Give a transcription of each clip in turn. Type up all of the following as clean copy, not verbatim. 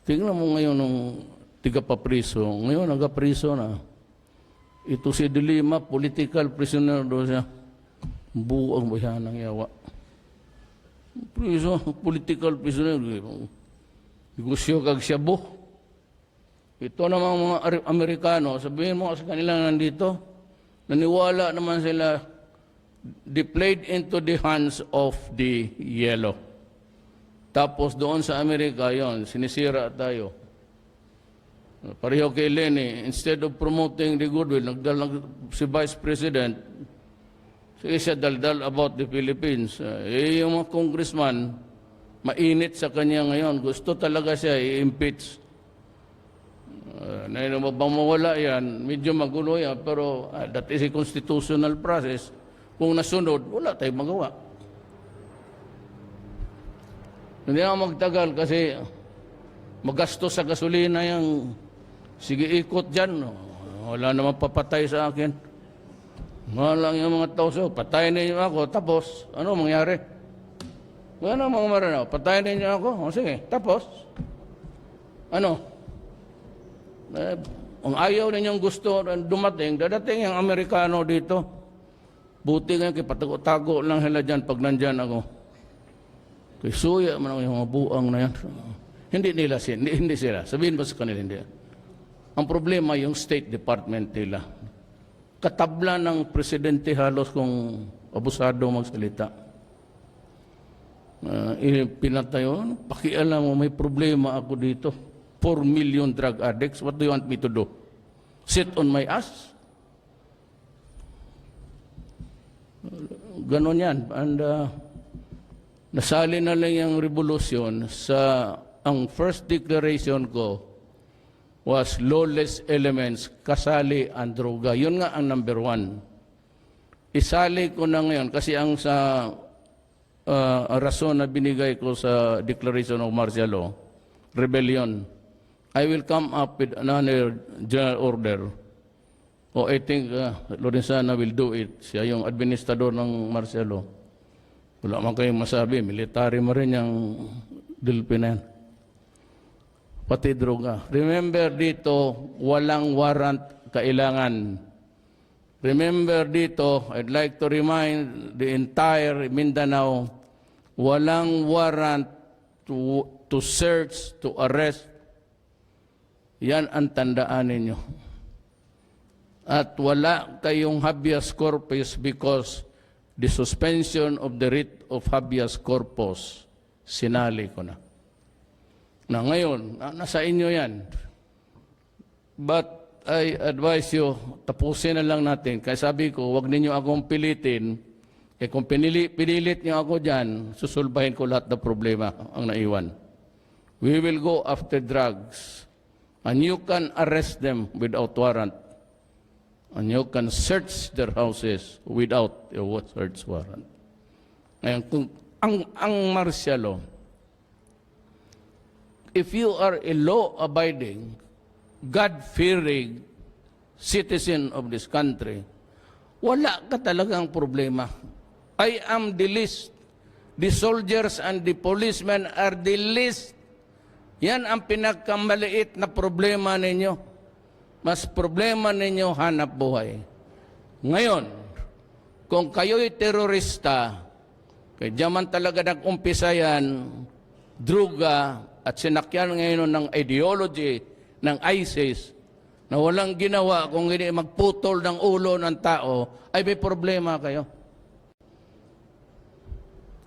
Tingnan mo ngayon nung tiga-papriso. Ngayon, naga-priso na. Ito si Dilima, political prisoner doon siya. Buang bayan ng yawa. Priso, political prisoner. Negosyo kag Shabu. Ito namang mga Amerikano, sabihin mo sa kanila nandito, naniwala naman sila, they played into the hands of the yellow. Tapos doon sa Amerika, yon sinisira tayo. Pareho kay Lenny, instead of promoting the goodwill, nagdal si Vice President, sige siya daldal about the Philippines. Yung mga congressman, mainit sa kanya ngayon. Gusto talaga siya i-impeach. Na mawala yan, medyo magulo yan, pero that is a constitutional process. Kung nasunod, wala tayong magawa. Hindi na magtagal kasi magastos sa gasolina yung sige ikot dyan. Wala naman papatay sa akin. Wala lang yung mga tao so, patayin ninyo ako, tapos, ano mangyari? Wala mga maranaw, patayin ninyo ako, o sige, tapos, ano? Ang ayaw ninyong gusto dumating, dadating yung Amerikano dito. Buti nga, kipatago-tago lang sila dyan pag nandyan ako. Kaya suya man yung mga buang na yan. Hindi sila. Sabihin ba sa kanila, hindi. Ang problema yung State Department nila. Katabla ng presidente halos kung abusado magsalita. Pinatayo, pakialam mo, may problema ako dito. 4 million drug addicts. What do you want me to do? Sit on my ass? Ganon yan. And nasali na lang yung revolusyon sa ang first declaration ko was lawless elements, kasali ang droga. Yun nga ang number 1. Isali ko na ngayon kasi ang sa rason na binigay ko sa Declaration of Martial Law, rebellion, I will come up with another general order. I think Lorenzana will do it. Siya yung administrador ng martial law. Wala man kayong masabi, military mo rin yung Philippine yan. Pati droga. Remember dito, walang warrant kailangan. Remember dito, I'd like to remind the entire Mindanao, walang warrant to search, to arrest. Yan ang tandaan ninyo. At wala kayong habeas corpus because the suspension of the writ of habeas corpus, sinali ko na. Na ngayon, nasa inyo yan. But I advise you, tapusin na lang natin. Kaya sabi ko, wag ninyo akong pilitin. Kaya kung pinilit nyo ako dyan, susulbahin ko lahat ng problema ang naiwan. We will go after drugs. And you can arrest them without warrant. And you can search their houses without a search warrant. Ngayon, kung ang martial law, if you are a law-abiding, God-fearing citizen of this country, wala ka talagang problema. I am the least. The soldiers and the policemen are the least. Yan ang pinagkamaliit na problema ninyo. Mas problema ninyo hanap buhay. Ngayon, kung kayo'y terorista, kaya diyaman talaga nag-umpisa yan, druga, at sinakyan ngayon ng ideology ng ISIS, na walang ginawa kung hindi magputol ng ulo ng tao, ay may problema kayo.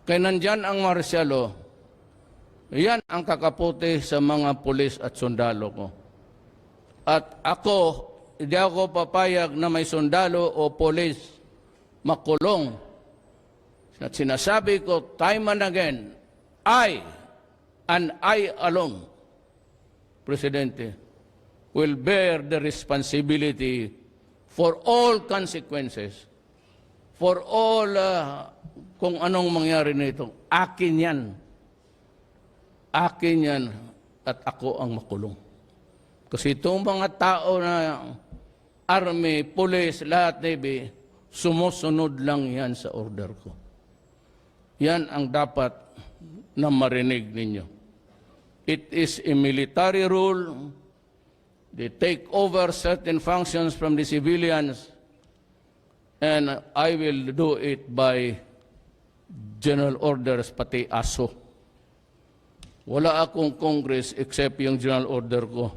Kaya nandyan ang martial law, yan ang kakaputi sa mga pulis at sundalo ko. At ako, hindi ako papayag na may sundalo o pulis makulong. At sinasabi ko time and again, I and I alone, Presidente, will bear the responsibility for all consequences, for all kung anong mangyari nito. Akin yan. Akin yan at ako ang makulong. Kasi itong mga tao na army, police, lahat, Navy, sumusunod lang yan sa order ko. Yan ang dapat na marinig ninyo. It is a military rule. They take over certain functions from the civilians, and I will do it by general orders, pati ASO. Wala akong Congress except yung general order ko.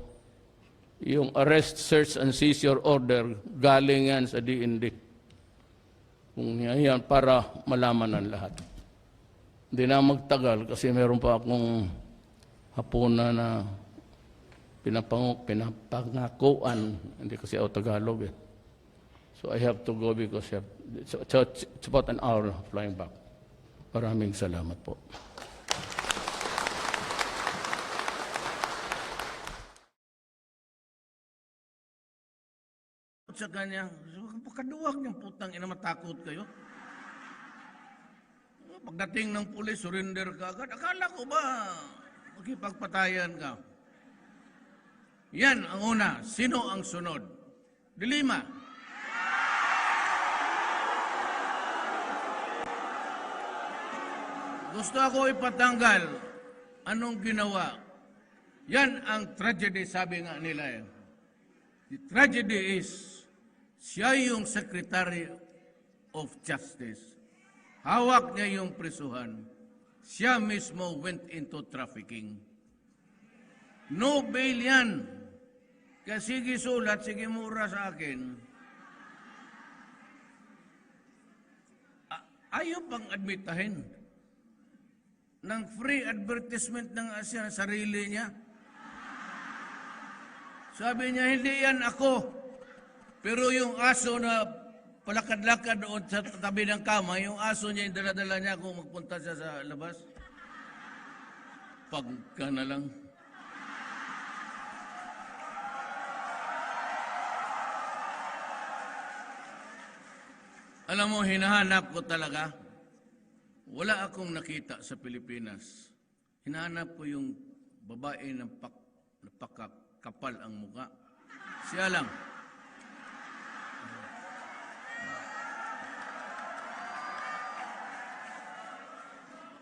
Yung arrest, search, and seizure order, galing yan sa DND. Kung yan, para malaman ng lahat. Hindi na magtagal kasi meron pa akong hapunan na pinapangakuan. Hindi kasi ako Tagalog eh. So I have to go because it's about an hour flying back. Maraming salamat po. Sa kanya, pagkaduwag niyang putang ina, matakot kayo. Pagdating ng pulis, surrender ka agad. Akala ko ba makipagpatayan ka? Yan ang una. Sino ang sunod? Dilima. Gusto ako ipatanggal. Anong ginawa? Yan ang tragedy, sabi nga nila eh. The tragedy is, siya yung Secretary of Justice. Hawak niya yung prisuhan. Siya mismo went into trafficking. No bail yan. Kaya sige sulat, sige mura sa akin. Ayaw pang admitahin ng free advertisement ng Asya sa sarili niya. Sabi niya, hindi yan ako. Pero yung aso na palakad-lakad doon sa tabi ng kama, yung aso niya, yung dala-dala niya kung magpunta siya sa labas. Pagka na lang. Alam mo, hinahanap ko talaga. Wala akong nakita sa Pilipinas. Hinahanap ko yung babae na napakakapal ang muka. Siya lang.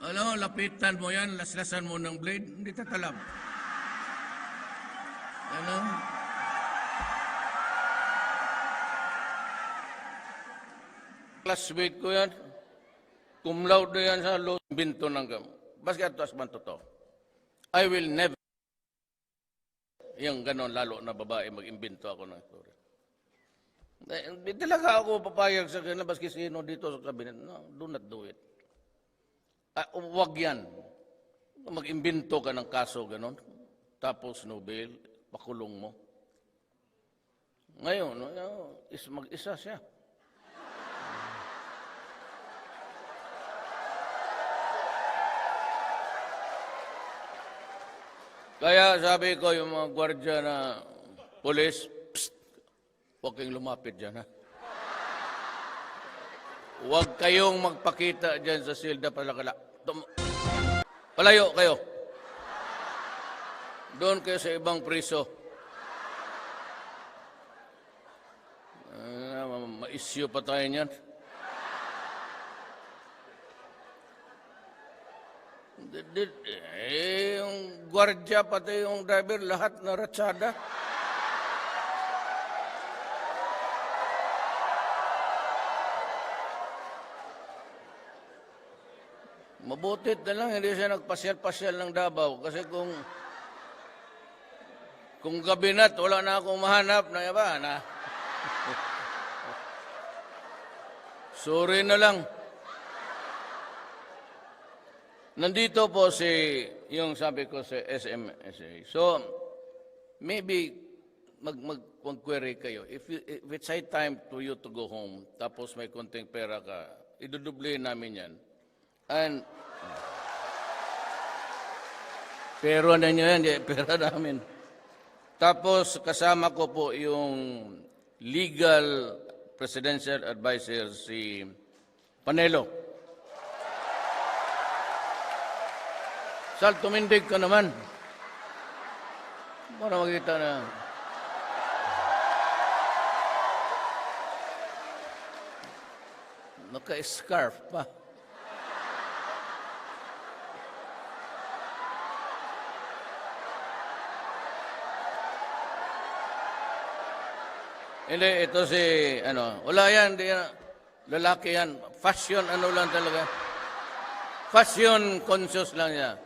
Alam mo, lapitan mo yan, laslasan mo ng blade, hindi tatalab. Ano? Classmate ko yan. Cum laude yan sa law. Binto ng gam. Baski ato asman totoo. I will never. Yung ganon lalo na babae, mag-imbento ako ng story. Hindi talaga ako papayag sa kanila, baski sino dito sa kabinet. No, do not do it. Huwag yan. Mag-imbento ka ng kaso, ganon. Tapos no bail, pakulong mo. Ngayon, mag-isa siya. Kaya sabi ko, yung mga gwardya na polis, psst, huwag kayong lumapit dyan, ha? Huwag kayong magpakita dyan sa silda palakala. Palayo kayo. Doon kayo sa ibang priso. Ma-issue pa tayo niyan. Yung gwardya pati yung driver, lahat na ratsada. Mabutit na lang, hindi siya nagpasyal-pasyal ng Davao. Kasi kung kabinat, wala na akong mahanap na iba na. Sorry na lang. Nandito po yung sabi ko sa SMSA. So, maybe mag-query kayo. If it's high time to you to go home, tapos may konting pera ka, idudublihin namin yan. And, pero na nyo yan, pera namin. Tapos, kasama ko po yung legal presidential advisor si Panelo. Sal, tumindig ka naman. Para makita na. Naka-scarf pa. Hindi, ito si, wala yan, di yan, lalaki yan. Fashion, lang talaga. Fashion conscious lang niya.